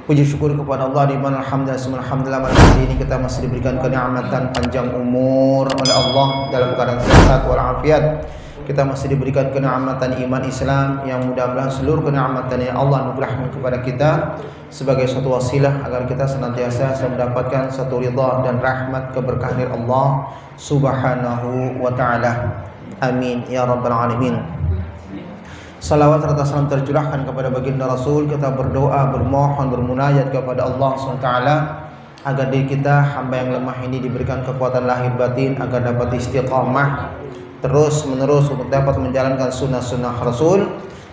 Puji syukur kepada Allah di mana alhamdulillah malam hari ini kita masih diberikan kenikmatan panjang umur oleh Allah dalam keadaan sehat walafiat. Kita masih diberikan kenikmatan iman Islam yang mudah-mudahan seluruh kenikmatan yang Allah anugerahkan kepada kita sebagai suatu wasilah agar kita senantiasa mendapatkan satu ridha dan rahmat keberkahan dari Allah Subhanahu wa taala. Amin ya rabbal alamin. Salawat serta salam tercurahkan kepada baginda Rasul. Kita berdoa, bermohon, bermunajat kepada Allah SWT agar diri kita, hamba yang lemah ini, diberikan kekuatan lahir batin agar dapat istiqamah terus menerus untuk dapat menjalankan sunnah-sunnah Rasul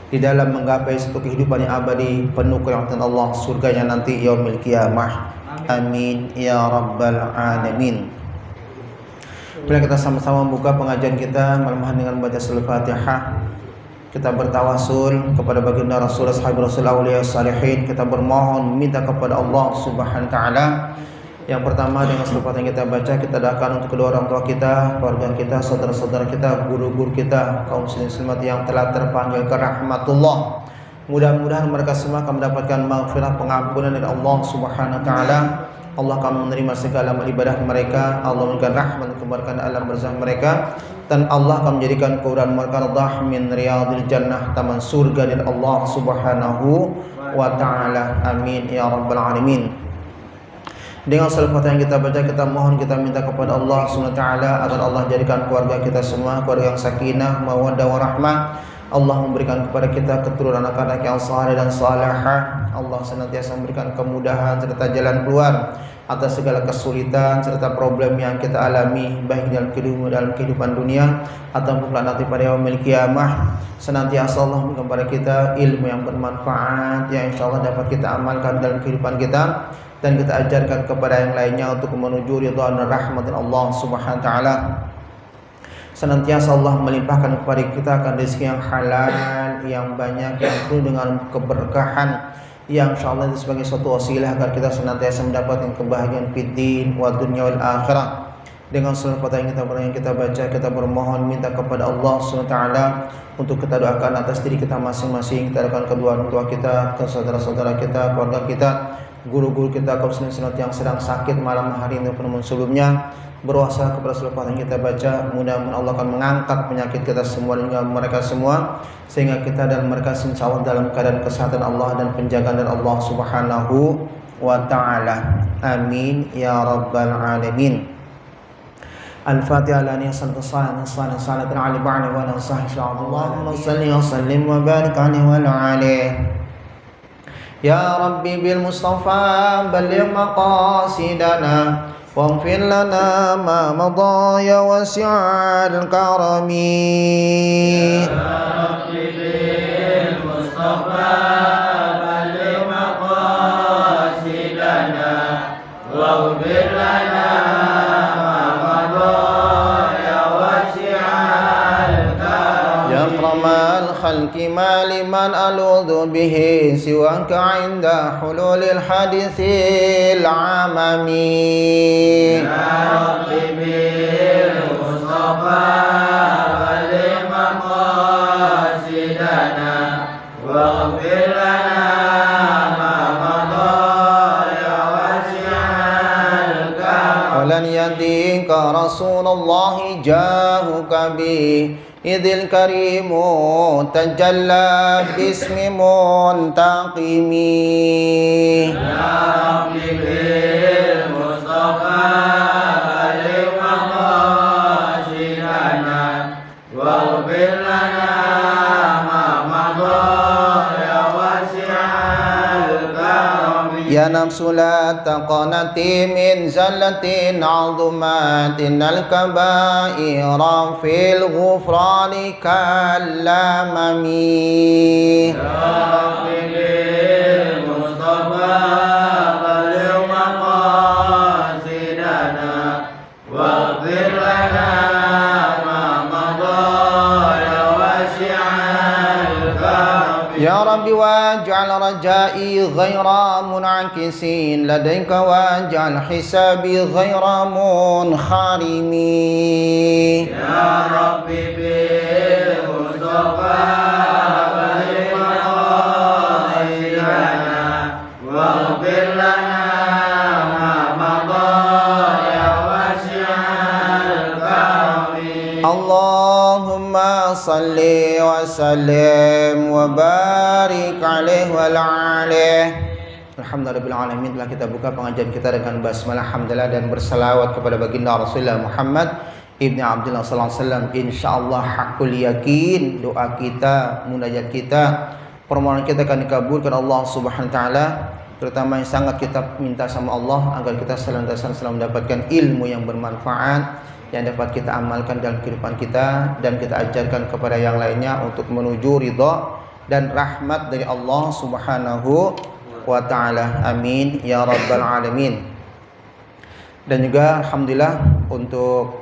di dalam menggapai satu kehidupan yang abadi penuh kerahmatan Allah, surganya nanti yaumil qiyamah. Amin ya rabbal alamin. Bila kita sama-sama membuka pengajian kita malam hari dengan membaca surah Al-Fatihah, kita bertawasul kepada baginda Rasul, sahabat Rasul, auliya salihin. Kita bermohon minta kepada Allah Subhanahu wa taala. Yang pertama, dengan surah yang kita baca, kita doakan untuk kedua orang tua kita, keluarga kita, saudara-saudara kita, guru-guru kita, kaum muslimin yang telah terpanggil ke rahmatullah. Mudah-mudahan mereka semua akan mendapatkan maghfirah, pengampunan dari Allah Subhanahu wa taala. Allah akan menerima segala ibadah mereka. Allah memberikan rahmat keberkahan alam berzah mereka, dan Allah akan menjadikan kemudahan mereka radah min riyadil jannah, taman surga dari Allah Subhanahu wa taala. Amin ya rabbal alamin. Dengan salat yang kita baca, kita mohon, kita minta kepada Allah Subhanahu wa taala agar Allah jadikan keluarga kita semua keluarga yang sakinah, mawaddah warahmah. Allah memberikan kepada kita keturunan anak-anak yang saleh dan salihah. Allah senantiasa memberikan kemudahan serta jalan keluar atas segala kesulitan serta problem yang kita alami, baik dalam kehidupan dunia ataupun nanti pada yaumil qiyamah. Senantiasa Allah memberikan kepada kita ilmu yang bermanfaat yang insyaallah dapat kita amalkan dalam kehidupan kita dan kita ajarkan kepada yang lainnya untuk menuju ridha dan rahmat Allah Subhanahu wa taala. Senantiasa Allah melimpahkan kepada kita akan rezeki yang halal, yang banyak, yang penuh dengan keberkahan, yang insyaallah itu sebagai suatu wasilah agar kita senantiasa mendapatkan kebahagiaan fid din wa dunya wal akhirah. Dengan surah yang kita baca, kita bermohon minta kepada Allah Subhanahu wa taala untuk kita doakan atas diri kita masing-masing, kita doakan kedua orang tua kita, ke saudara-saudara kita, keluarga kita, guru-guru kita, kaum muslimin yang sedang sakit malam hari ini pun sebelumnya. Berwasa kepada surah yang kita baca, mudah-mudahan Allah akan mengangkat penyakit kita semua dan juga mereka semua, sehingga kita dan mereka insyaallah dalam keadaan kesehatan Allah dan penjagaan dari Allah Subhanahu wa taala. Amin ya rabbal alamin. Al-Fatihah. Ala niyasal salatan ala ba'li wa nasah insyaallah. Allahumma salli wa sallim wa barik alaihi wa alihi. Ya Rabbi bil Mustafa balligh maqasidana واغفر لنا ما مضى يا واسع الكرم يا رب بالمصطفى بلغ مقاصدنا واغفر لنا ما مضى يا واسع الكرم يا أكرم الخلق ما لمن ألوذ به سواك عند حلول الحادث العممي يا رب بالمصطفى بلغ مقاصدنا واغفر لنا ما مضى يا واسع الكرم ولن يديك رسول الله جاهك به إذ الكريم تجلى باسم منتقم يا رب بالمصطفى بلغ مقاصدنا واغفر لنا ما مضى يا واسع الكرم يا نفس لا تقنطي من زلة عظمات الكبائر في الغفران كالأمم يا رب بالمصطفى بلغ مقاصدنا واغفر لنا ما مضى يا واسع الكرم يا رب واجعل رجائي غير منعكسين لديك واجعل حسابي غير منخرم يا رب بالمصطفى بلغ مقاصدنا واغفر salli wa sallim wa barik alaihi wa alihi. Alhamdulillahirrahmanirrahim. Telah kita buka pengajian kita dengan basmalah hamdalah dan berselawat kepada baginda Rasulullah Muhammad Ibni Abdullah sallallahu alaihi wasallam. Insyaallah hakul yakin doa kita, munajat kita, permohonan kita akan dikabulkan Allah Subhanahu wa taala. Terutama yang sangat kita minta sama Allah agar kita senantiasa mendapatkan ilmu yang bermanfaat yang dapat kita amalkan dalam kehidupan kita dan kita ajarkan kepada yang lainnya untuk menuju ridha dan rahmat dari Allah Subhanahu wa ta'ala. Amin ya rabbal alamin. Dan juga alhamdulillah untuk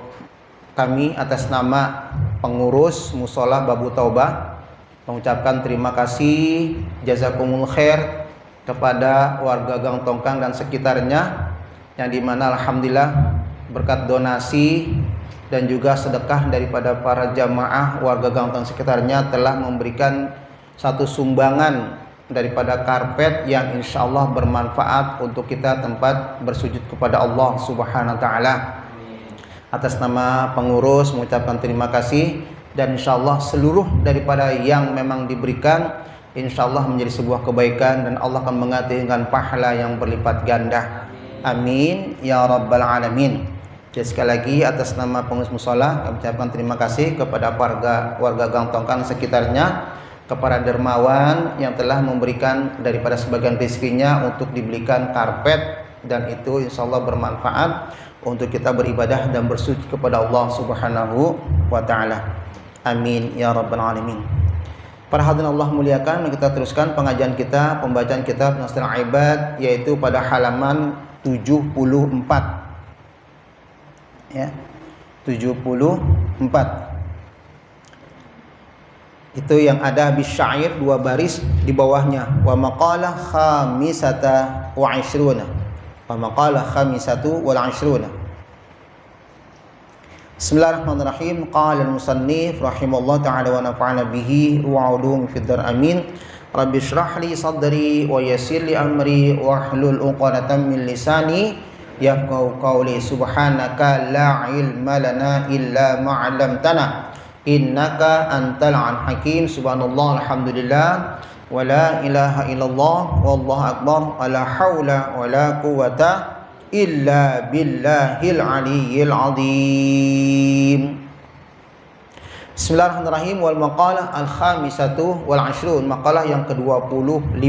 kami atas nama pengurus Mushola Babu Taubah mengucapkan terima kasih jazakumul khair kepada warga Gang Tongkang dan sekitarnya, yang dimana alhamdulillah berkat donasi dan juga sedekah daripada para jamaah warga Gang Tongkang sekitarnya telah memberikan satu sumbangan daripada karpet yang insya Allah bermanfaat untuk kita tempat bersujud kepada Allah Subhanahu wa ta'ala. Atas nama pengurus mengucapkan terima kasih, dan insya Allah seluruh daripada yang memang diberikan insya Allah menjadi sebuah kebaikan dan Allah akan mengganti dengan pahala yang berlipat ganda. Amin ya rabbal alamin. Jadi sekali lagi atas nama pengurus mushola kami ucapkan terima kasih kepada warga Gang Tongkang sekitarnya, kepada dermawan yang telah memberikan daripada sebagian rezekinya untuk dibelikan karpet, dan itu insya Allah bermanfaat untuk kita beribadah dan bersujud kepada Allah Subhanahu wa ta'ala. Amin ya rabbal alamin. Para hadirin Allah muliakan, kita teruskan pengajian kita, pembacaan kitab Nasrul Ibad, yaitu pada halaman 74 ya, 74 itu yang ada bisyair dua baris di bawahnya, wa maqalah khamisata wa ishruna, wa maqalah khamisatu wal ishruna. Bismillahirrahmanirrahim. Qala al-musannif rahimallahu ta'ala wa nafa'ana bihi wa ulum fid dar amin. Rabbi shrah li sadri wa yassir li amri wa hlul 'uqdatam min lisani yafqahu qawli. Subhanaka la ilma lana illa ma 'allamtana innaka antal hakim. Subhanallah alhamdulillah wa la ilaha illallah wallahu akbar wa la haula wa la quwata illa billahil aliyyil azim. Bismillahirrahmanirrahim. Wal maqalah al khamisatu wal ashrun, maqalah yang ke-25.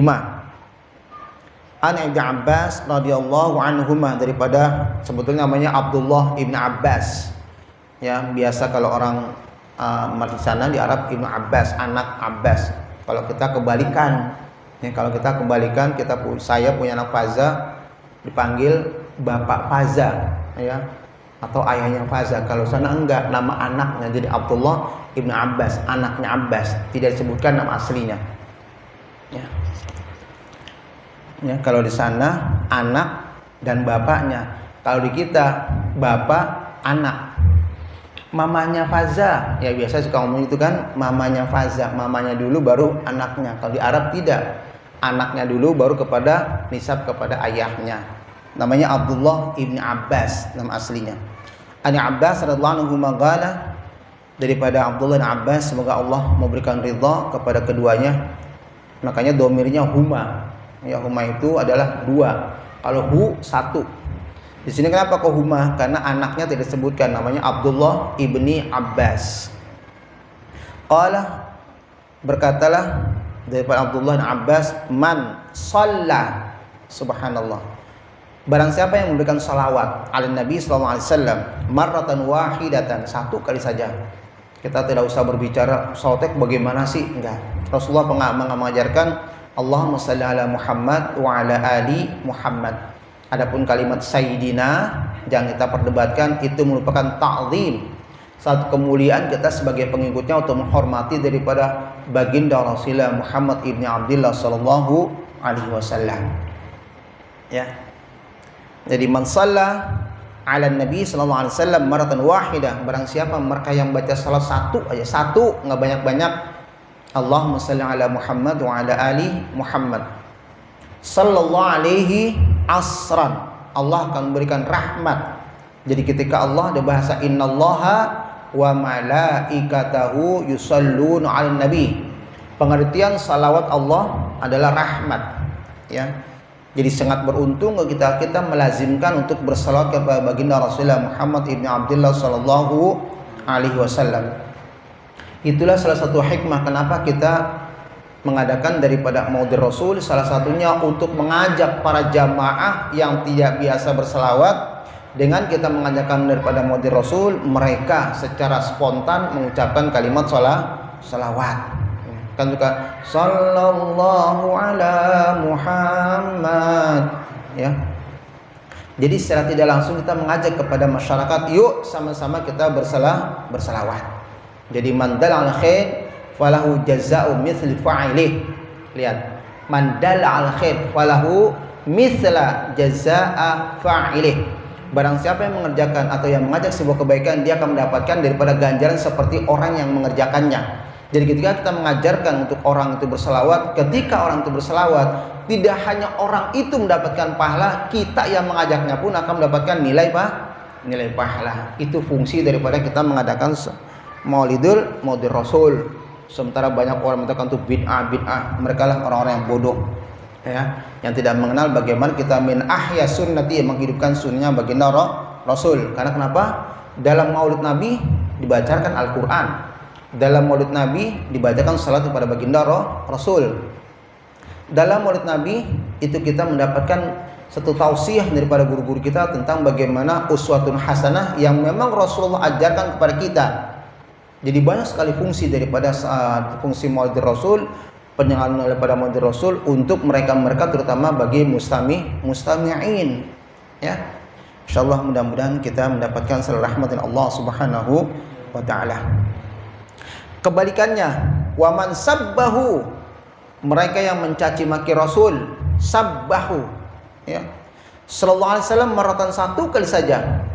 An Ibnu Abbas radhiyallahu anhuma, daripada sebetulnya namanya Abdullah Ibn Abbas ya, biasa kalau orang di sana di Arab Ibnu Abbas, anak Abbas. Kalau kita kebalikan ya, saya punya anak Faza dipanggil Bapak Faza ya, atau ayahnya Faza. Kalau sana enggak, nama anaknya jadi Abdullah Ibnu Abbas, anaknya Abbas, tidak disebutkan nama aslinya ya. Ya, kalau di sana anak dan bapaknya. Kalau di kita bapak anak, mamanya Faza ya, biasa suka ngomong itu kan, mamanya Faza, mamanya dulu baru anaknya. Kalau di Arab tidak, anaknya dulu baru kepada nisab kepada ayahnya. Namanya Abdullah Ibn Abbas nama aslinya. Ani Abbas radhiyallahu anhu qala, daripada Abdullah bin Abbas, semoga Allah memberikan ridha kepada keduanya. Makanya domirnya huma ya, huma itu adalah dua, kalau hu satu. Di sini kenapa kok huma? Karena anaknya tidak disebutkan, namanya Abdullah ibni Abbas. Qala, berkatalah daripada Abdullah bin Abbas, man shalla, subhanallah, barang siapa yang memberikan salawat ala Nabi sallallahu alaihi wasallam marratan wahidatan, satu kali saja. Kita tidak usah berbicara salawat bagaimana sih, enggak. Rasulullah mengajarkan Allahumma shalli ala Muhammad wa ala ali Muhammad. Adapun kalimat sayyidina jangan kita perdebatkan, itu merupakan ta'zim, satu kemuliaan kita sebagai pengikutnya untuk menghormati daripada baginda Rasulullah Muhammad ibni Abdullah sallallahu alaihi wasallam ya. Jadi man shalla ala Nabi sallallahu alaihi wasallam maratan wahidah, barang siapa mereka yang baca salat satu aja, satu, enggak banyak-banyak, Allahumma shalli ala Muhammad wa ala ali Muhammad sallallahu alaihi asran, Allah akan memberikan rahmat. Jadi ketika Allah ada bahasa innallaha wa malaikatahu yusalluna 'alan nabi. Pengertian salawat Allah adalah rahmat, ya. Jadi sangat beruntung kita melazimkan untuk bersalawat kepada baginda Rasulullah Muhammad ibn Abdullah sallallahu alaihi wasallam. Itulah salah satu hikmah kenapa kita mengadakan daripada Maulid Rasul, salah satunya untuk mengajak para jamaah yang tidak biasa berselawat, dengan kita mengajarkan daripada Maulid Rasul, mereka secara spontan mengucapkan kalimat salawat. Kan juga sallallahu ala Muhammad, ya. Jadi secara tidak langsung kita mengajak kepada masyarakat, yuk sama-sama kita bersalawat. Jadi man dalla al khair falahu jazaa'u mithli fa'ilih. Lihat, man dalla al khair falahu mithla jazaa'a fa'ilih. Barang siapa yang mengerjakan atau yang mengajak sebuah kebaikan, dia akan mendapatkan daripada ganjaran seperti orang yang mengerjakannya. Jadi ketika kita mengajarkan untuk orang itu berselawat, ketika orang itu berselawat, tidak hanya orang itu mendapatkan pahala, kita yang mengajaknya pun akan mendapatkan nilai pahala. Itu fungsi daripada kita mengadakan Maulid Rasul. Sementara banyak orang mengatakan itu bid'ah, mereka lah orang-orang yang bodoh, ya, yang tidak mengenal bagaimana kita min ahya sunnati, menghidupkan sunnahnya baginda Rasul. Karena kenapa? Dalam Maulid Nabi dibacakan Al-Quran, dalam Maulid Nabi dibacakan salat kepada baginda Rasul. Dalam Maulid Nabi itu kita mendapatkan satu tausiah daripada guru-guru kita tentang bagaimana uswatun hasanah yang memang Rasulullah ajarkan kepada kita. Jadi banyak sekali fungsi daripada fungsi Maulid Rasul, penyelenggaraan daripada Maulid Rasul untuk mereka terutama bagi mustami'in, ya. Insyaallah mudah-mudahan kita mendapatkan rahmat Allah Subhanahu wa taala. Kebalikannya, waman sabbahu, mereka yang mencaci maki Rasul, sabbahu, ya, sallallahu alaihi wasallam maratan satu kali saja.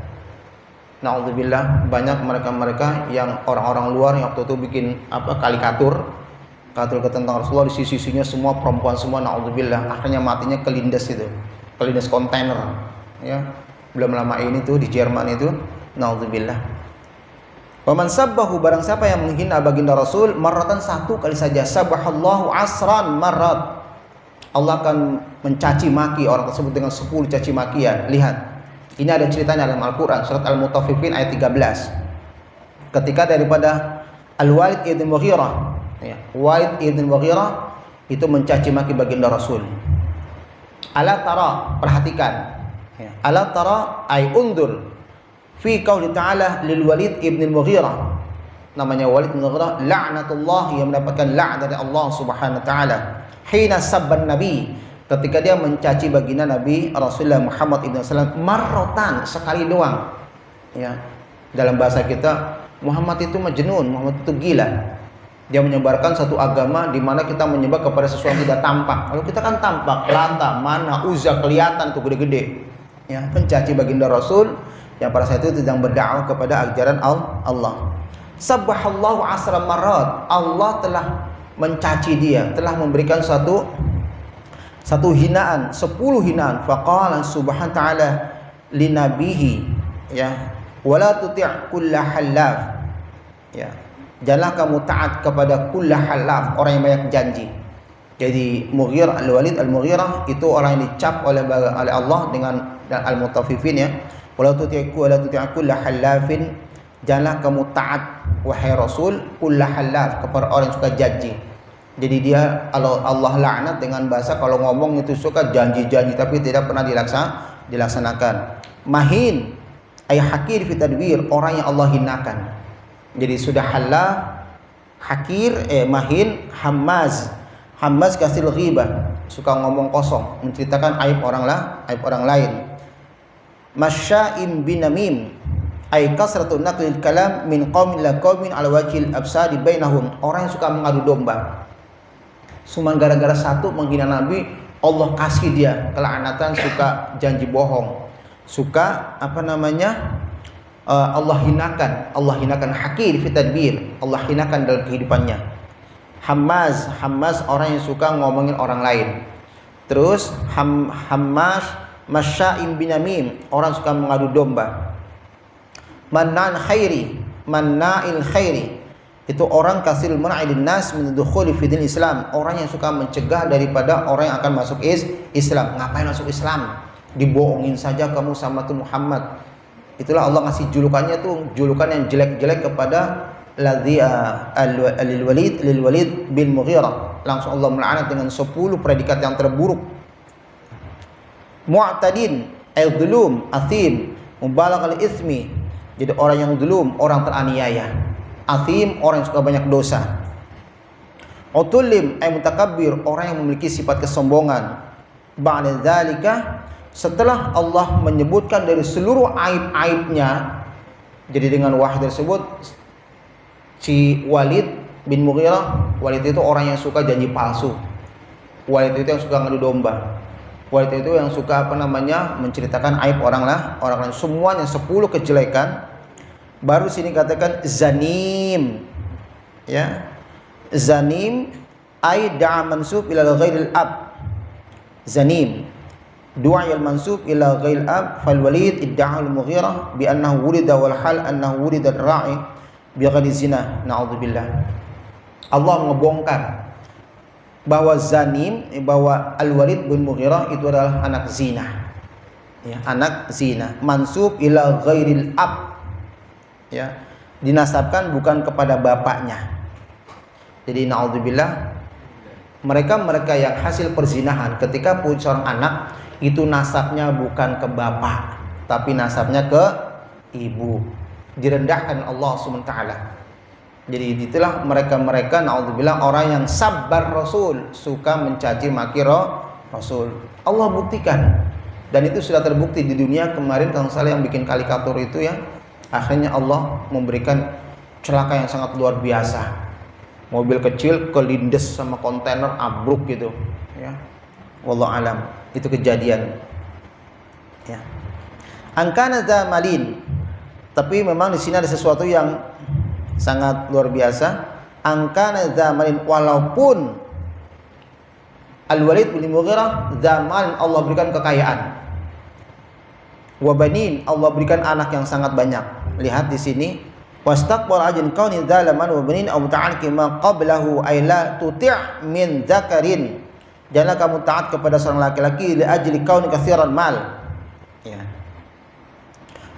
Na'udzubillah, banyak mereka yang orang-orang luar yang waktu itu bikin karikatur tentang Rasulullah, di sisi-sisinya semua perempuan semua, na'udzubillah, akhirnya matinya kelindes kontainer, ya. Belum lama ini tuh di Jerman itu, na'udzubillah. Waman sabbahu, barang siapa yang menghina baginda Rasul, marratan satu kali saja, sabahallahu asran marrat, Allah akan mencaci maki orang tersebut dengan 10 caci makian. Lihat, ini ada ceritanya dalam Al-Quran, surat Al-Mutaffifin ayat 13. Ketika daripada Al-Walid ibn Mughirah, ya, Walid ibn Mughirah itu mencaci maki baginda Rasul. Ala tara, perhatikan, ya. Ala tara ay undur fi qauli ta'ala lil Walid ibn Mughirah, namanya Walid ibn Mughirah, la'natullah, yang mendapatkan la'nat dari Allah Subhanahu wa taala. Hina sabban nabi, ketika dia mencaci baginda Nabi Rasulullah Muhammad SAW marrotan, sekali doang, ya. Dalam bahasa kita, Muhammad itu majnun, Muhammad itu gila. Dia menyebarkan satu agama di mana kita menyembah kepada sesuatu yang tidak tampak. Kalau kita kan tampak, Lata, Mana, Uzza, kelihatan tuh gede-gede, ya. Mencaci baginda Rasul yang pada saat itu sedang berdakwah kepada ajaran Allah. Sabbahallahu asra marrat, Allah telah mencaci dia, telah memberikan satu hinaan, 10 hinaan. Faqala subhanahu ta'ala li nabihi, ya, wala tuti' kulla halaf, ya, janganlah kamu taat kepada kulla halaf, orang yang banyak janji. Jadi Mughirah, Al-Walid Al-Mughirah itu orang yang dicap oleh Allah dengan Al-Mutaffifin, ya, wala tuti' kulla halafin, janganlah kamu taat wahai Rasul kulla halaf, kepada orang yang suka janji. Jadi dia Allah laknat dengan bahasa kalau ngomong itu suka janji-janji tapi tidak pernah dilaksanakan. Mahin ay hakir fi tadbir, orang yang Allah hinakan. Jadi sudah halaf, hakir, mahin, hammaz kasir ghibah, suka ngomong kosong, menceritakan aib orang lain. Masya'im binamim ay kasratun naqlil kalam min qaumin ila qaumin ala wajhil absari bainahum, orang yang suka mengadu domba. Cuma gara-gara satu menghina Nabi, Allah kasih dia kelaknatan, suka janji bohong, suka Allah hinakan hakir fi tadbir, Allah hinakan dalam kehidupannya. Hammaz orang yang suka ngomongin orang lain. Terus masya'im binamim, orang suka mengadu domba. Manan khairi, manna'il khairi. Itu orang kasirul man'il nas min dukhuli fi din Islam, orang yang suka mencegah daripada orang yang akan masuk Islam. Ngapain masuk Islam? Dibohongin saja kamu sama tuh Muhammad. Itulah Allah ngasih julukannya tuh, julukan yang jelek-jelek kepada lil Walid bin Mughirah. Langsung Allah melaknat dengan 10 predikat yang terburuk. Mu'tadin, dzulum, athim, mubalagh al-itsmi. Jadi orang yang dzulum, orang teraniaya. Athim, orang yang suka banyak dosa. Utullim, mutakabbir, orang yang memiliki sifat kesombongan. Ba'da dzalika, setelah Allah menyebutkan dari seluruh aib-aibnya, jadi dengan wahyu tersebut si Walid bin Mughirah, Walid itu orang yang suka janji palsu. Walid itu yang suka ngadu domba. Walid itu yang suka menceritakan aib orang lain, semuanya 10 kejelekan. Baru sini katakan zanim. Ya. Zanim ay da'a mansub ila ghairil ab. Zanim. Du'a al mansub ila ghairil ab fal Walid idda'a al Mughirah bi annahu wulida wal hal annahu wulida ar-ra'i bi ghairi zina. Na'udzubillah. Allah ngebongkar bahwa Zanim, bahwa Al-Walid bin Mughirah itu adalah anak zina. Ya, anak zina. Mansub ila ghairil ab. Ya, dinasabkan bukan kepada bapaknya. Jadi na'udzubillah, mereka yang hasil perzinahan ketika punya seorang anak itu nasabnya bukan ke bapak, tapi nasabnya ke ibu. Direndahkan Allah SWT. Jadi itulah mereka na'udzubillah orang yang sabbar Rasul, suka mencaci maki Rasul. Allah buktikan, dan itu sudah terbukti di dunia. Kemarin kalau salah yang bikin karikatur itu ya, akhirnya Allah memberikan celaka yang sangat luar biasa. Mobil kecil kelindes sama kontainer abruk gitu ya. Wallahu alam, itu kejadian ya. Angkana zamalin, tapi memang di sini ada sesuatu yang sangat luar biasa. Angkana zamalin, walaupun Al-Walid bin Mughirah zaman Allah berikan kekayaan, wabanin, Allah berikan anak yang sangat banyak. Lihat di sini, wastaqbal ajin kauni zalaman wabanin aw ta'alki ma qablahu ay la tuti' min dzakarin. Janganlah kamu taat kepada seorang laki-laki li ajli kauni katsiran mal. Ya.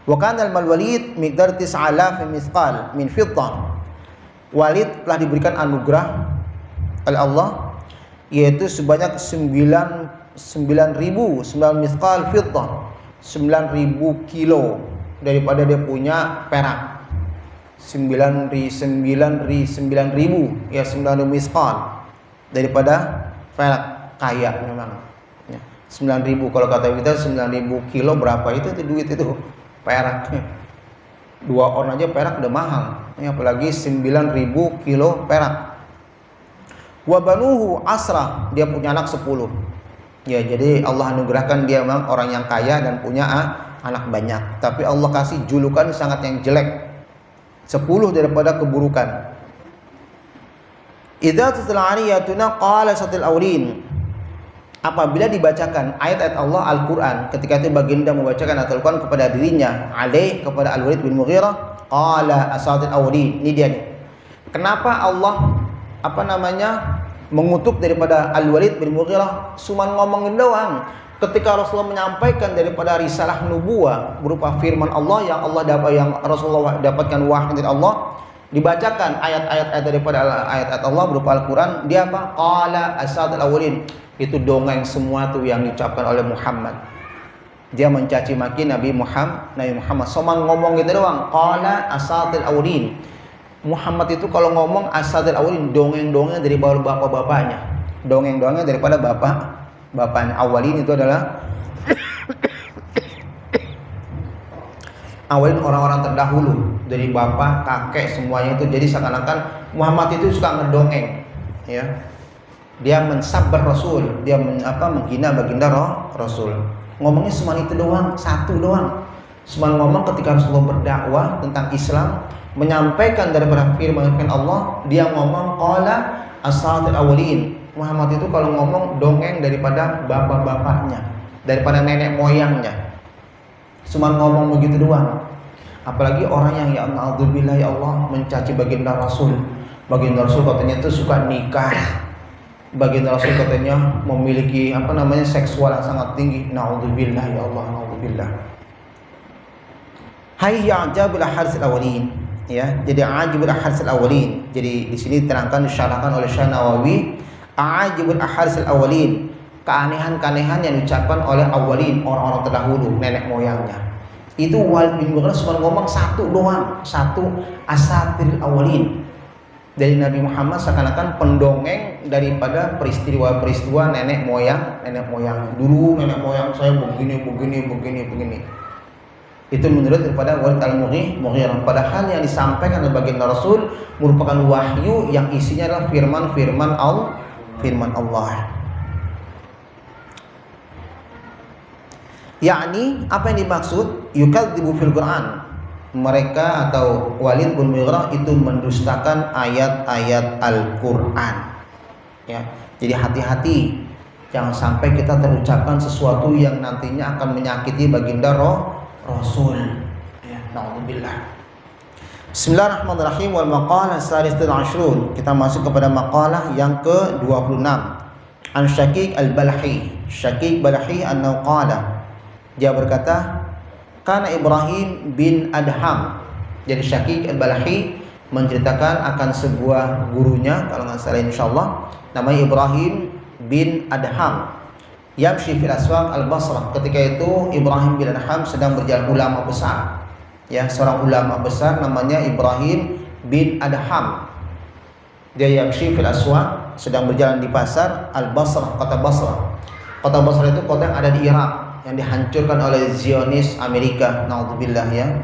Wa kana al-mal Walid miqdar 9,000 mithqal min fiddah. Walid telah diberikan anugerah oleh Allah yaitu sebanyak 9.000 mithqal fiddah, 9.000 kilo daripada dia punya perak. 9.000 ya, 9.000 mithqal daripada perak. Kaya memang ya. 9.000, kalau kata kita 9.000 kilo berapa itu duit itu perak. 2 on aja perak udah mahal ya, apalagi 9.000 kilo perak. Wabanuhu asra, dia punya anak 10 ya. Jadi Allah anugerahkan dia memang orang yang kaya dan punya anak banyak, tapi Allah kasih julukan sangat yang jelek, 10 daripada keburukan. Idza tutla aliyatuna qala satil awlin, apabila dibacakan ayat-ayat Allah Al-Quran, ketika itu baginda membacakan Al-Quran kepada dirinya, alaih, kepada Al-Walid bin Mughirah, qala asatil awlin. Ini dia nih, kenapa Allah mengutuk daripada Al-Walid bin Mughirah, cuma ngomongin doang. Ketika Rasulullah menyampaikan daripada risalah nubuwah berupa firman Allah yang Rasulullah dapatkan wahyu dari Allah, dibacakan ayat-ayat daripada ayat-ayat Allah berupa Al-Quran, dia apa? Qala asatil awwalin, itu dongeng semua tuh yang diucapkan oleh Muhammad. Dia mencaci maki Nabi Muhammad. Soman ngomong gitu doang. Qala asatil awwalin. Muhammad itu kalau ngomong asatil awwalin, dongeng-dongeng dari bapak-bapaknya, dongeng-dongeng daripada bapaknya. Awalin itu adalah awalin orang-orang terdahulu, dari bapak, kakek, semuanya itu. Jadi seakan-akan Muhammad itu suka ngedongeng ya. Dia mensabbar Rasul, dia menghina baginda Rasul. Ngomongnya cuma itu doang, satu doang. Cuma ngomong ketika Rasulullah berdakwah tentang Islam, menyampaikan daripada firman Allah, dia ngomong qala asatir awalin. Muhammad itu kalau ngomong dongeng daripada bapak-bapaknya, daripada nenek moyangnya. Cuma ngomong begitu doang. Apalagi orang yang ya na'udzubillah ya Allah mencaci baginda Rasul. Baginda Rasul katanya itu suka nikah. Baginda Rasul katanya memiliki seksual yang sangat tinggi. Na'udzubillah ya Allah, na'udzubillah. Hayya ajabul ahadits al-awwalin. Ya, jadi ajabul ahadits al-awwalin. Jadi di sini diterangkan disyarahkan oleh Syekh Nawawi, ajabul ahadits al-awwalin. Keanehan-keanehan yang diucapkan oleh awalin, orang-orang terdahulu, nenek moyangnya. Itu Walid bin Mughirah cuma ngomong satu doang, satu asatiril awalin. Dari Nabi Muhammad seakan-akan pendongeng daripada peristiwa-peristiwa nenek moyang. Dulu nenek moyang saya begini. Itu menurut daripada Walid al-Mughirah. Padahal yang disampaikan oleh baginda Rasul merupakan wahyu yang isinya adalah firman Allah. Yakni apa yang dimaksud yukadzibu fil Quran, mereka atau Walid bin Mughirah itu mendustakan ayat-ayat Al-Quran ya. Jadi hati-hati jangan sampai kita terucapkan sesuatu yang nantinya akan menyakiti baginda Rasul ya. Na'udzubillah. Bismillahirrahmanirrahim. Wal maqalah as-salisatul 'ashrun. Kita masuk kepada maqalah yang ke-26. An Syaqiq al-Balhi. Syaqiq Balhi annahu qala, dia berkata, karena Ibrahim bin Adham. Jadi Syaqiq al-Balhi menceritakan akan sebuah gurunya, kalau nggak salah insyaallah, namanya Ibrahim bin Adham. Yamshi fil aswaq al-Basrah. Ketika itu Ibrahim bin Adham sedang berjalan, ulama besar. Ya, seorang ulama besar namanya Ibrahim bin Adham. Dia yamshi fil aswaq, sedang berjalan di pasar al-Basrah, kota Basrah. Kota Basrah itu kota yang ada di Irak, yang dihancurkan oleh Zionis Amerika, naudzubillah ya.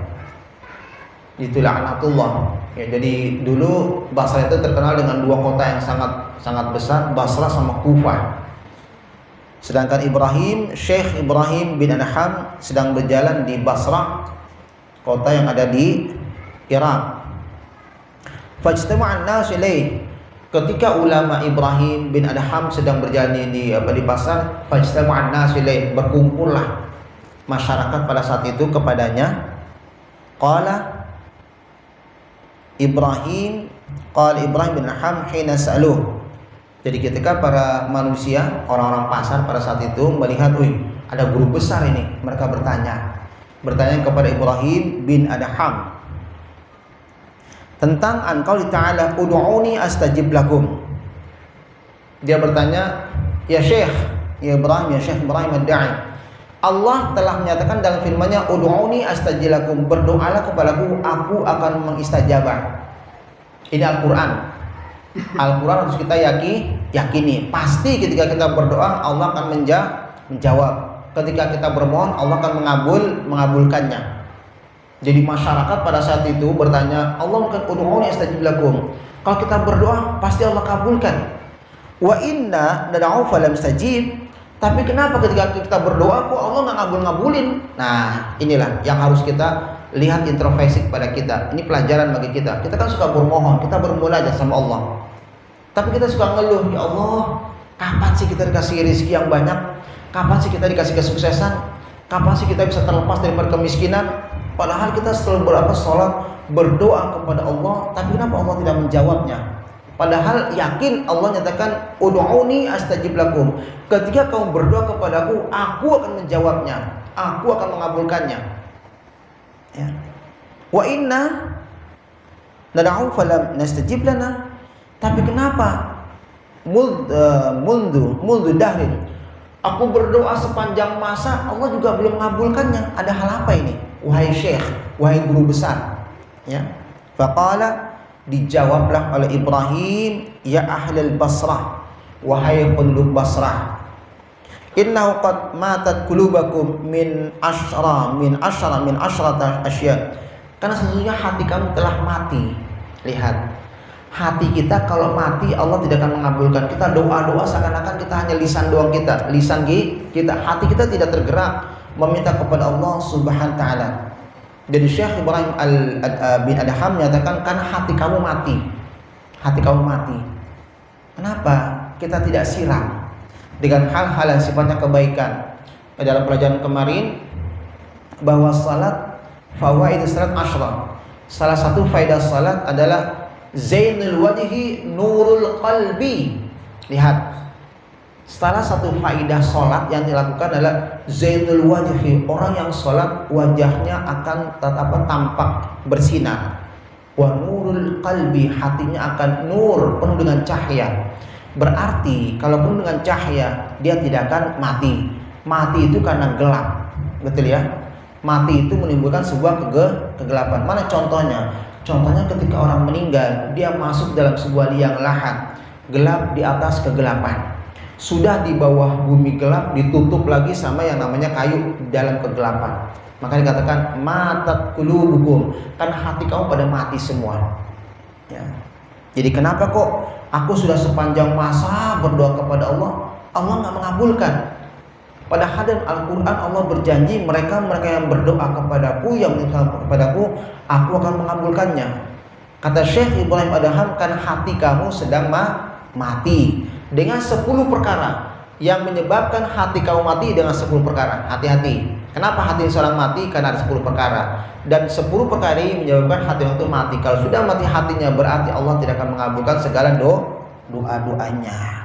Itu laknatullah. Ya, jadi dulu Basrah itu terkenal dengan dua kota yang sangat besar, Basrah sama Kufah. Sedangkan Syekh Ibrahim bin Adham sedang berjalan di Basrah, kota yang ada di Irak. Fajtama'an nas ilaih. Ketika ulama Ibrahim bin Adham sedang berjalan di pasar, fajtama'an nas ilaih, berkumpullah masyarakat pada saat itu kepadanya. Qala Ibrahim bin Adham hina sa'aluh. Jadi ketika para manusia, orang-orang pasar pada saat itu melihat, ada guru besar ini, mereka bertanya kepada Ibrahim bin Adham tentang qauli ta'ala ud'uni astajib lakum. Dia bertanya, ya Syekh Ibrahim ad-Da'i, Allah telah menyatakan dalam firman-Nya ud'uni astajib lakum, berdoalah kepadaku, aku akan mengistajabah. Ini Al-Quran harus kita yakini. Pasti ketika kita berdoa Allah akan menjawab. Ketika kita bermohon Allah akan mengabulkannya. Jadi masyarakat pada saat itu bertanya, Allah bukan ud'uni astajib lakum. Kalau kita berdoa pasti Allah kabulkan. Wa inna nad'u falam istajib. Tapi kenapa ketika kita berdoa kok Allah nggak ngabulin? Nah, inilah yang harus kita lihat introspeksi pada kita. Ini pelajaran bagi kita. Kita kan suka bermohon, kita bermunajat sama Allah. Tapi kita suka ngeluh, ya Allah, kapan sih kita dikasih rezeki yang banyak? Kapan sih kita dikasih kesuksesan? Kapan sih kita bisa terlepas dari kemiskinan? Padahal kita setelah sholat berdoa kepada Allah, tapi kenapa Allah tidak menjawabnya? Padahal yakin Allah nyatakan ud'uni astajib lakum. Ketika kamu berdoa kepadaku, aku akan menjawabnya, aku akan mengabulkannya. Ya. Wa inna nad'u falam nastajib lana. Tapi kenapa? Mundu dahrin. Aku berdoa sepanjang masa Allah juga belum mengabulkannya. Ada hal apa ini? Wahai Syekh, wahai guru besar. Ya. Faqala, dijawablah oleh Ibrahim, ya ahlal Basrah, wahai penduduk Basrah, innahu qad matat qulubakum min asyrata asya. Karena sesungguhnya hati kamu telah mati. Lihat, hati kita kalau mati Allah tidak akan mengabulkan. Kita doa-doa seakan-akan kita hanya lisan doang kita, hati kita tidak tergerak meminta kepada Allah Subhanahu wa taala. Jadi Syekh Ibrahim bin Adham menyatakan karena hati kamu mati. Kenapa kita tidak siram dengan hal-hal yang sifatnya kebaikan? Dalam pelajaran kemarin bahwa salat Fawaidus salat asyra. Salah satu faedah salat adalah zainul wajhi nurul qalbi. Lihat, salah satu faedah salat yang dilakukan adalah zainul wajhi. Orang yang salat wajahnya akan tampak bersinar. Wa nurul qalbi, hatinya akan nur, penuh dengan cahaya. Berarti kalau penuh dengan cahaya, dia tidak akan mati. Mati itu karena gelap, betul ya? Mati itu menimbulkan sebuah kegelapan. Mana contohnya? Contohnya ketika orang meninggal, dia masuk dalam sebuah liang lahat, gelap di atas kegelapan. Sudah di bawah bumi gelap, ditutup lagi sama yang namanya kayu dalam kegelapan. Maka dikatakan matat qulubukum, karena hati kamu pada mati semua. Ya. Jadi kenapa kok aku sudah sepanjang masa berdoa kepada Allah, Allah nggak mengabulkan? Padahal dalam Al-Quran Allah berjanji mereka yang berdoa kepadaku, yang minta kepadaku, aku akan mengabulkannya. Kata Syekh Ibrahim Adham, karena hati kamu sedang mati dengan 10 perkara yang menyebabkan hati kamu mati dengan 10 perkara. Hati-hati. Kenapa hati seorang mati? Karena ada 10 perkara. Dan 10 perkara ini menyebabkan hati itu mati. Kalau sudah mati hatinya, berarti Allah tidak akan mengabulkan segala doa-doanya.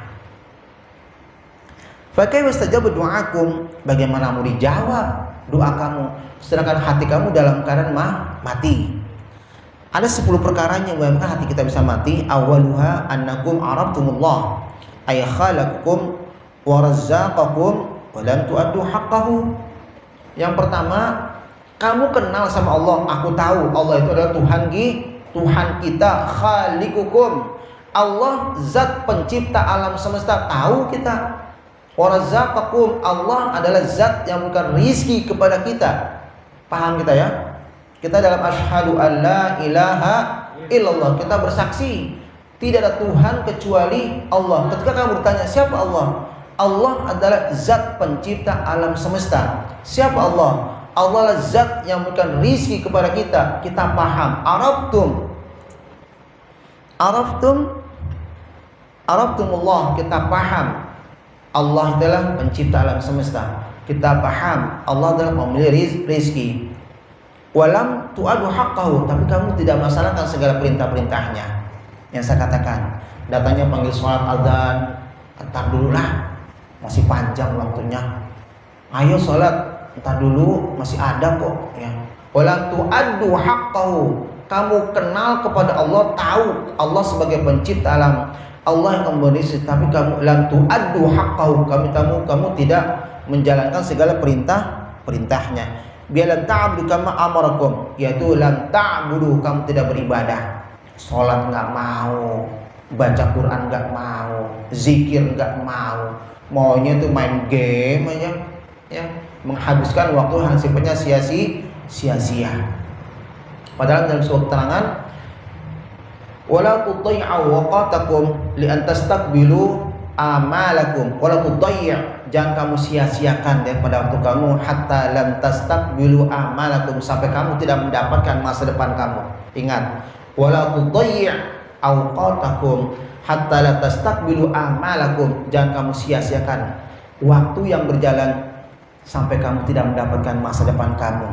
Fakaifa istajabu du'akum, bagaimana mau dijawab doa kamu sedangkan hati kamu dalam keadaan mati? Ada 10 perkara yang menyebabkan hati kita bisa mati. Awaluha annakum arabtumullah ay khalaqakum wa razzaqakum wa lam tu'addu haqqahu. Yang pertama, kamu kenal sama Allah. Aku tahu Allah itu adalah Tuhan kita, khaliqukum. Allah zat pencipta alam semesta, tahu kita. Warazaqakum, Allah adalah zat yang memberikan rizki kepada kita. Paham kita ya? Kita dalam asyhadu an la ilaha illallah, kita bersaksi tidak ada Tuhan kecuali Allah. Ketika kamu bertanya siapa Allah? Allah adalah zat pencipta alam semesta. Siapa Allah? Allah adalah zat yang memberikan rizki kepada kita. Kita paham. Araftumullah, kita paham Allah adalah pencipta alam semesta. Kita paham Allah adalah pemilik rizki. Walam tu'adu haqqahu, tapi kamu tidak melaksanakan segala perintah-perintahnya. Yang saya katakan, datangnya panggil sholat azan, entar dulu lah, masih panjang waktunya. Ayo sholat, entar dulu, masih ada kok ya. Walam tu'adu haqqahu, kamu kenal kepada Allah, tahu Allah sebagai pencipta alam, Allah yang memberi, tapi kamu lam tu'addu haqqahu, kamu tidak menjalankan segala perintahnya. Bialan ta'budu kama amarakum, yaitu lam ta'budu, kamu tidak beribadah. Salat enggak mau, baca Quran enggak mau, zikir enggak mau. Maunya itu main game aja ya, menghabiskan waktu hasilnya sia-sia. Padahal dalam suatu keterangan, wala tuday'u waqatakum li an tastaqbilu amalakum, wala tudayy', jangan kamu sia-siakan daripada waktu kamu, hatta lam tastaqbilu amalakum, sampai kamu tidak mendapatkan masa depan kamu. Ingat, wala tudayy' awqatakum hatta la tastaqbilu amalakum, jangan kamu sia-siakan waktu yang berjalan sampai kamu tidak mendapatkan masa depan kamu.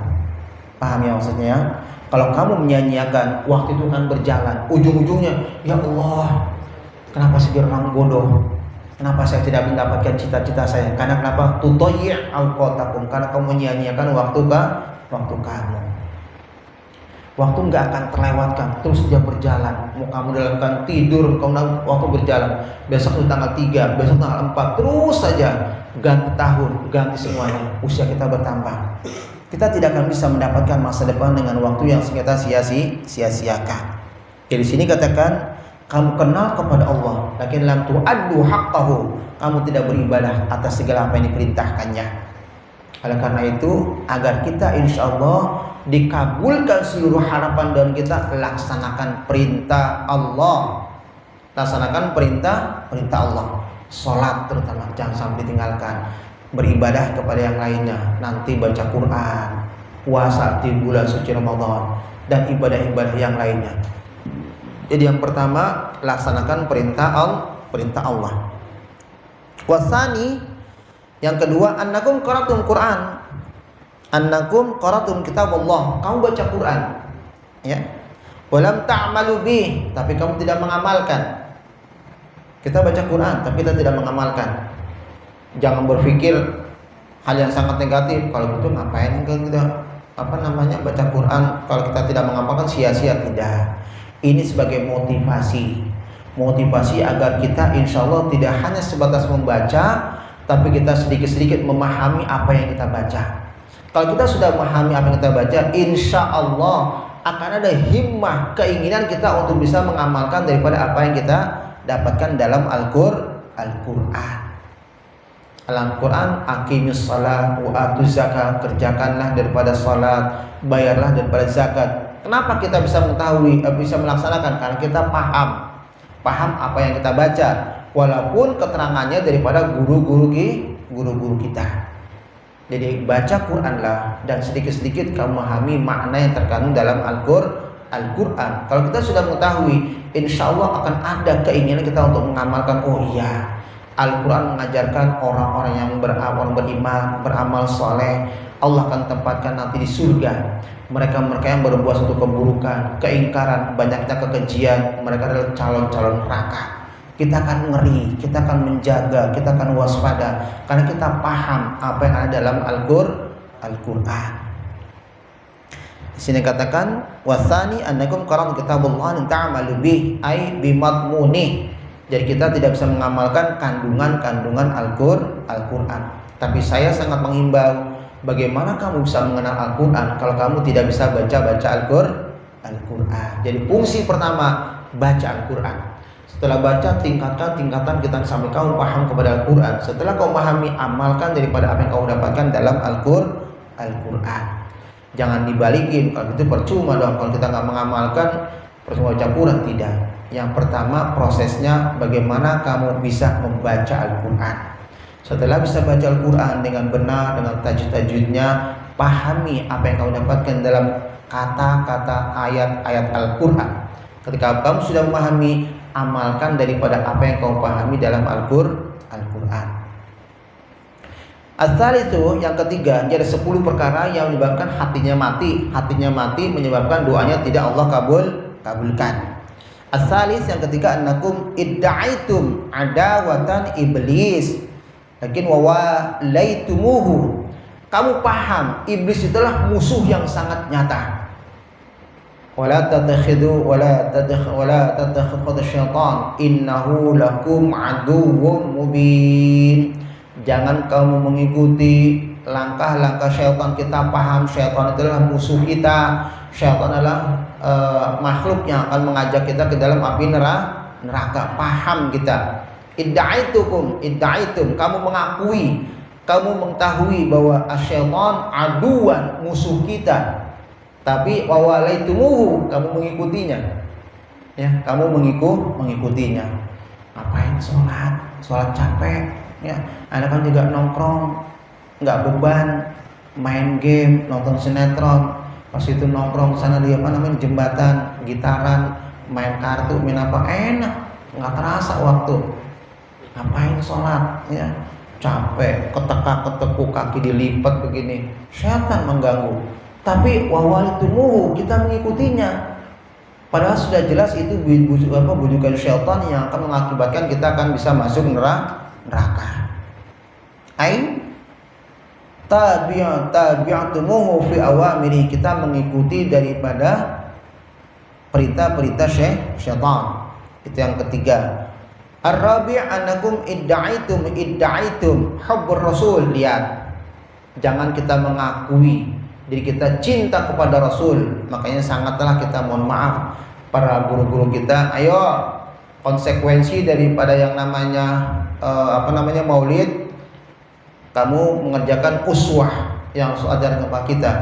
Paham ya maksudnya ya? Kalau kamu menyia-nyiakan, waktu itu akan berjalan. Ujung-ujungnya, ya Allah, kenapa saya orang bodoh? Kenapa saya tidak mendapatkan cita-cita saya? Karena kenapa? Tudayyi' awqatakum, karena kamu menyia-nyiakan waktu kamu. Waktu nggak akan terlewatkan, terus dia berjalan. Mau kamu dalam keadaan tidur, kamu waktu berjalan. Besok itu tanggal 3, besok tanggal 4, terus saja ganti tahun, ganti semuanya. Usia kita bertambah. Kita tidak akan bisa mendapatkan masa depan dengan waktu yang kita sia-siakan. Jadi sini katakan, kamu kenal kepada Allah, lakin lam tu'addu haqqahu, kamu tidak beribadah atas segala apa yang diperintahkannya. Oleh karena itu, agar kita insya Allah dikabulkan seluruh harapan dan kita laksanakan perintah Allah. Laksanakan perintah Allah. Salat terutama jangan sampai ditinggalkan. Beribadah kepada yang lainnya, nanti baca Quran, puasa di bulan suci Ramadan, dan ibadah-ibadah yang lainnya. Jadi yang pertama, laksanakan perintah Allah. Wasani, yang kedua, annakum qara'tum Quran. annakum qara'tum kitabullah, kamu baca Quran, ya. Walam ta'malu bih, tapi kamu tidak mengamalkan. Kita baca Quran tapi kita tidak mengamalkan. Jangan berpikir hal yang sangat negatif, kalau gitu ngapain kita baca Quran kalau kita tidak mengamalkan, sia-sia. Tidak. Ini sebagai motivasi agar kita insya Allah tidak hanya sebatas membaca, tapi kita sedikit-sedikit memahami apa yang kita baca. Kalau kita sudah memahami apa yang kita baca, insya Allah akan ada himmah, keinginan kita untuk bisa mengamalkan daripada apa yang kita dapatkan dalam Al-Quran. Al-Quran, aqimis shalah wa atuz zakat, kerjakanlah daripada salat, bayarlah daripada zakat. Kenapa kita bisa mengetahui, bisa melaksanakan? Karena kita paham apa yang kita baca, walaupun keterangannya daripada guru-guru kita. Jadi baca Quranlah dan sedikit-sedikit kamu memahami makna yang terkandung dalam Al-Quran. Kalau kita sudah mengetahui, insya Allah akan ada keinginan kita untuk mengamalkan. Oh iya, Al-Quran mengajarkan orang-orang yang beriman, beramal soleh, Allah akan tempatkan nanti di surga. Mereka-mereka yang berbuat suatu keburukan, keingkaran, banyaknya kekejian, mereka adalah calon-calon neraka. Kita akan ngeri, kita akan menjaga, kita akan waspada, karena kita paham apa yang ada dalam Al-Quran. Di sini katakan wasani annakum qara'tum kitabullah ta'malu bih ay bimadmunih. Jadi kita tidak bisa mengamalkan kandungan Al-Quran. Tapi saya sangat menghimbau, bagaimana kamu bisa mengenal Al-Quran kalau kamu tidak bisa baca Al-Quran. Jadi fungsi pertama, baca Al-Quran. Setelah baca, tingkatan kita sampai kamu paham kepada Al-Quran. Setelah kau memahami, amalkan daripada apa yang kau dapatkan dalam Al-Quran. Jangan dibalikin, kalau itu percuma dong. Kalau kita nggak mengamalkan, percuma baca Quran. Tidak. Yang pertama prosesnya bagaimana kamu bisa membaca Al-Quran. Setelah bisa baca Al-Quran dengan benar, dengan tajwid-tajwidnya, pahami apa yang kamu dapatkan dalam kata-kata ayat-ayat Al-Quran. Ketika kamu sudah memahami, amalkan daripada apa yang kamu pahami dalam Al-Quran. As-salisu, yang ketiga, jadi 10 perkara yang menyebabkan hatinya mati. Hatinya mati menyebabkan doanya tidak Allah kabulkan. As-salis, yang ketiga, annakum idda'aitum adawatan iblis lakin wawalaitumuhu. Kamu paham iblis itulah musuh yang sangat nyata. Wala tattakhidhu syaitan innahu lakum aduwwum mubin. Jangan kamu mengikuti langkah-langkah syaitan. Kita paham syaitan adalah musuh kita. Syaitan adalah makhluk yang akan mengajak kita ke dalam api neraka. Paham kita. Idda'aitum, kamu mengakui, kamu mengetahui bahwa syaitan aduan, musuh kita. Tapi wawalaitumuhu, kamu mengikutinya. Ya, kamu mengikutinya. Ngapain sholat capek, ya. Anda kan juga nongkrong, nggak beban, main game, nonton sinetron. Pas itu nongkrong sana di jembatan, gitaran, main kartu, main apa, enak, nggak terasa waktu. Ngapain sholat, ya. Capek, ketekuk kaki dilipat begini, syaitan mengganggu. Tapi wawalitumuhu, kita mengikutinya. Padahal sudah jelas itu bujukan syaitan yang akan mengakibatkan kita akan bisa masuk neraka. Ai tabi'atumuhu fi awamiri, kita mengikuti daripada perintah-perintah syaitan. Itu yang ketiga. Ar-rabi' annakum idda'aitum hubbur rasul. Lihat, jangan kita mengakui diri kita cinta kepada Rasul, makanya sangatlah kita mohon maaf para guru-guru kita. Ayo, konsekuensi daripada yang namanya maulid, kamu mengerjakan uswah yang Rasul ajarkan kepada kita,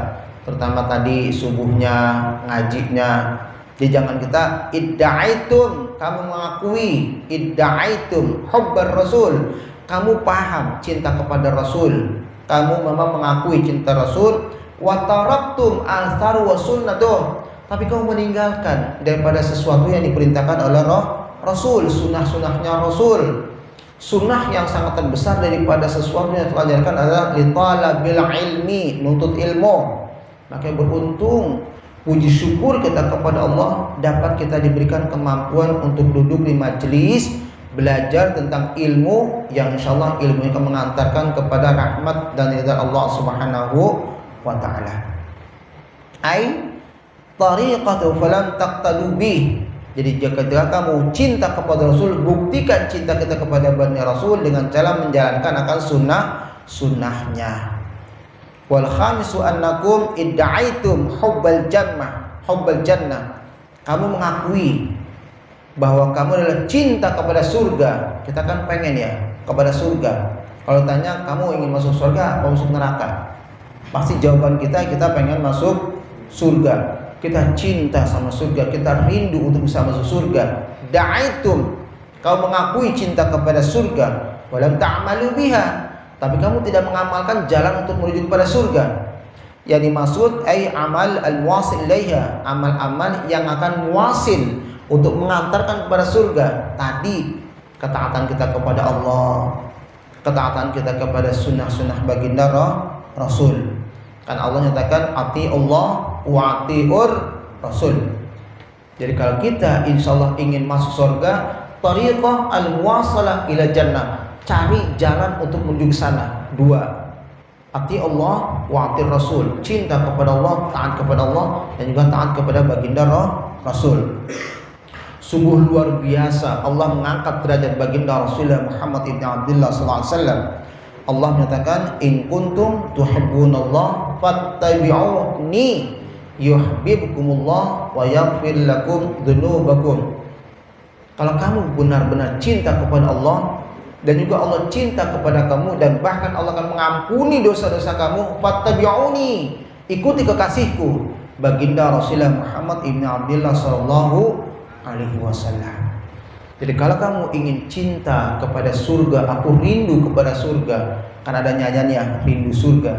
terutama tadi subuhnya, ngajinya. Jadi jangan kita idda'aitum, kamu mengakui, idda'aitum hubbar Rasul, kamu paham cinta kepada Rasul, kamu memang mengakui cinta Rasul. Wa taraktum athar wa sunnatuh, tapi kamu meninggalkan daripada sesuatu yang diperintahkan oleh Rasul, sunnah-sunnahnya Rasul. Sunnah yang sangat terbesar daripada sesuatu yang diajarkan adalah litalabil ilmi, nuntut ilmu. Maka beruntung, puji syukur kita kepada Allah dapat kita diberikan kemampuan untuk duduk di majelis belajar tentang ilmu yang insyaallah ilmu itu mengantarkan kepada rahmat dan ridha Allah Subhanahu wa taala. Ai tariqatu falam taqtadu bih. Jadi jika kamu cinta kepada Rasul, buktikan cinta kita kepada Bani Rasul dengan cara menjalankan akan sunnahnya. Wal khamisu annakum idda'aitum hubbal jannah. Kamu mengakui bahwa kamu adalah cinta kepada surga. Kita kan pengen ya kepada surga. Kalau tanya kamu ingin masuk surga atau masuk neraka? Pasti jawaban kita pengen masuk surga. Kita cinta sama surga, kita rindu untuk bisa masuk surga. Da'aitum, kau mengakui cinta kepada surga, walam ta'malu biha, tapi kamu tidak mengamalkan jalan untuk menuju kepada surga. Yang dimaksud ay amal al-wasil ilaiha, amal-amal yang akan muasil untuk mengantarkan kepada surga. Tadi ketaatan kita kepada Allah, ketaatan kita kepada sunnah-sunnah baginda Rasul. Kan Allah nyatakan ati Allah wa atiur Rasul. Jadi kalau kita insyaallah ingin masuk surga, tariqah al-muwasalah ila jannah, cari jalan untuk menuju ke sana. 2. Ati Allah wa ati Rasul, cinta kepada Allah, taat kepada Allah, dan juga taat kepada baginda Rasul. Sungguh luar biasa Allah mengangkat derajat baginda Rasulullah Muhammad ibn Abdullah sallallahu alaihi wasallam. Allah menyatakan in kuntum tuhibbunallah fattabi'uni yuhibbukumullah wa yaghfir lakum dzunubakum. Kalau kamu benar-benar cinta kepada Allah dan juga Allah cinta kepada kamu dan bahkan Allah akan mengampuni dosa-dosa kamu, fattabi'uni, ikuti kekasihku baginda Rasulullah Muhammad ibn Abdullah sallallahu alaihi wasallam. Jadi kalau kamu ingin cinta kepada surga, aku rindu kepada surga, kan ada nyanyiannya rindu surga.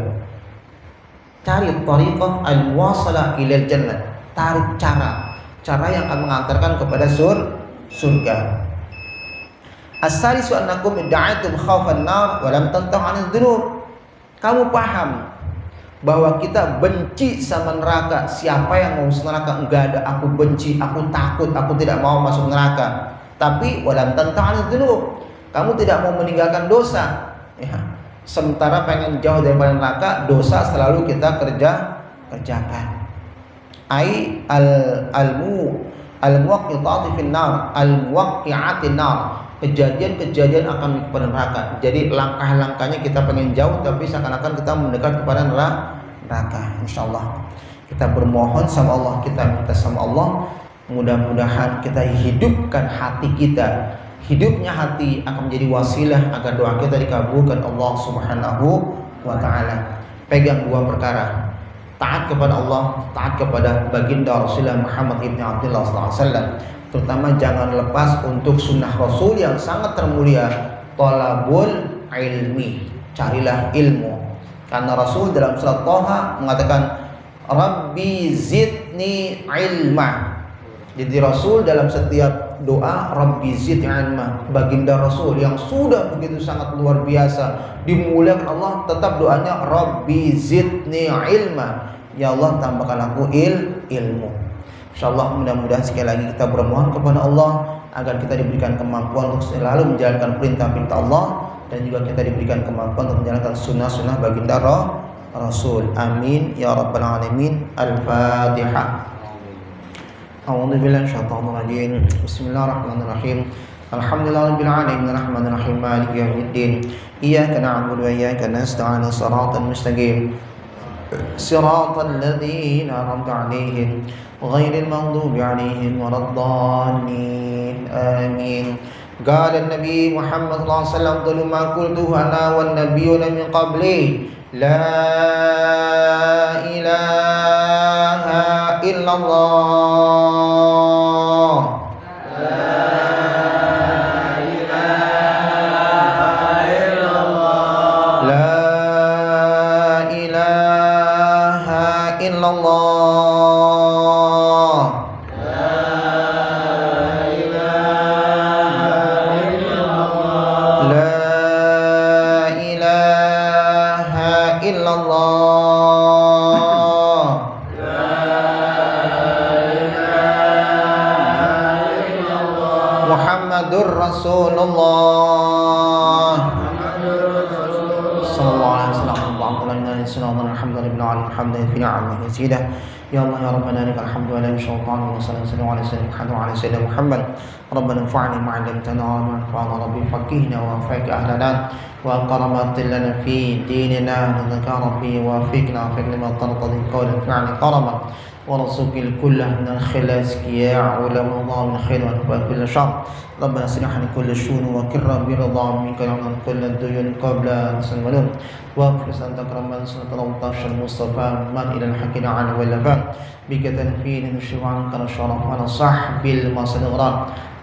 Cari tariqah al-wasalah ilal jannah, tarik cara yang akan mengantarkan kepada surga. As-salisu annakum idda'aitum khaufan nar wa lam tantahu 'anil dzunub. Kamu paham bahwa kita benci sama neraka. Siapa yang mau masuk neraka? Enggak ada. Aku benci, aku takut, aku tidak mau masuk neraka. Tapi walam tantahu dzunub, kamu tidak mau meninggalkan dosa ya. Sementara pengen jauh daripada neraka, dosa selalu kita kerjakan. Ai al-muwaqqi'ati fin nar, al-muwaqqi'atin nar, kejadian-kejadian akan kepada neraka. Jadi langkah-langkahnya kita pengen jauh, tapi seakan-akan kita mendekat kepada neraka. Insyaallah kita bermohon sama Allah, kita minta sama Allah, mudah-mudahan kita hidupkan hati kita. Hidupnya hati akan menjadi wasilah agar doa kita dikabulkan Allah Subhanahu wa taala. Pegang 2 perkara. Taat kepada Allah, taat kepada baginda Rasulullah Muhammad ibn Abdullah sallallahu alaihi wasallam. Terutama jangan lepas untuk sunnah Rasul yang sangat termulia, talabul ilmi. Carilah ilmu. Karena Rasul dalam surat Thaha mengatakan Rabbi zidni ilma. Jadi Rasul dalam setiap doa Rabbi zidni ilma, baginda Rasul yang sudah begitu sangat luar biasa dimuliakan Allah, tetap doanya Rabbi zidni ilma, ya Allah tambahkan aku ilmu. Insyaallah mudah-mudahan sekali lagi kita bermohon kepada Allah agar kita diberikan kemampuan untuk selalu menjalankan perintah-perintah Allah dan juga kita diberikan kemampuan untuk menjalankan sunnah-sunnah baginda Rasul. Amin ya rabbal alamin. Al-Fatihah. A'udzu billahi minasyaitonir rajim. Bismillahirrahmanirrahim. Alhamdulillahirabbil alamin arrahmanir rahim maliki yaumiddin. Iyyaka na'budu wa iyyaka nasta'in. Shiratal mustaqim. Shiratal ladzina an'amta 'alaihim ghairil maghdubi 'alaihim waladdallin. Amin. Qala an-nabi Muhammad sallallahu alaihi wasallam qul ma qultu ana wan nabiyyuna min qabli la ilaha illallah. La Muhammadur Rasulullah sallallahu alaihi wasallam. Ya Allah ya Rabbana lakal hamdu wa la syaitan wa sallallahu alaihi wasallam ala sayyidina Muhammad. Rabbana anfa'na ma 'allamtana wa anfa'na rabbi faqihna wa faqih ahlana wa qaramatil lana fi dinina innaka rabbi wa fiqna lima tarqadi qawlan fi'lan qarama ورزق الكل من الخلاص يا علماء الله من خير وانفع كل شر ربنا اصلح لي كل شؤون وكر برضا منك عن كل الديون قبل سنولون واغفر سنتك ربنا سنة الله المصطفى من الى الحق عن واللفان بك تنفيذ نشوع عنك الشرف على صاحب المصدغران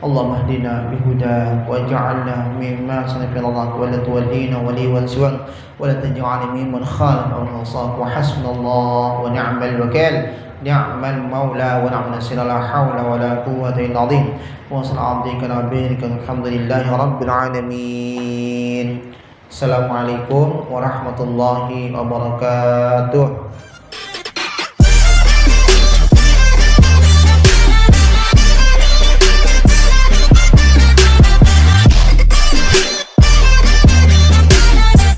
اللهم اهدنا بهداك واجعلنا مما سنفي الله ولا تولينا ولي والسوان ولا تجعلنا ممن خالف او نصاك وحسبنا الله ونعم الوكيل نعم المولى ونعم النصير لا حول ولا قوة إلا بالله وصل عبدك نبيك الحمد لله رب العالمين. Assalamualaikum warahmatullahi wabarakatuh.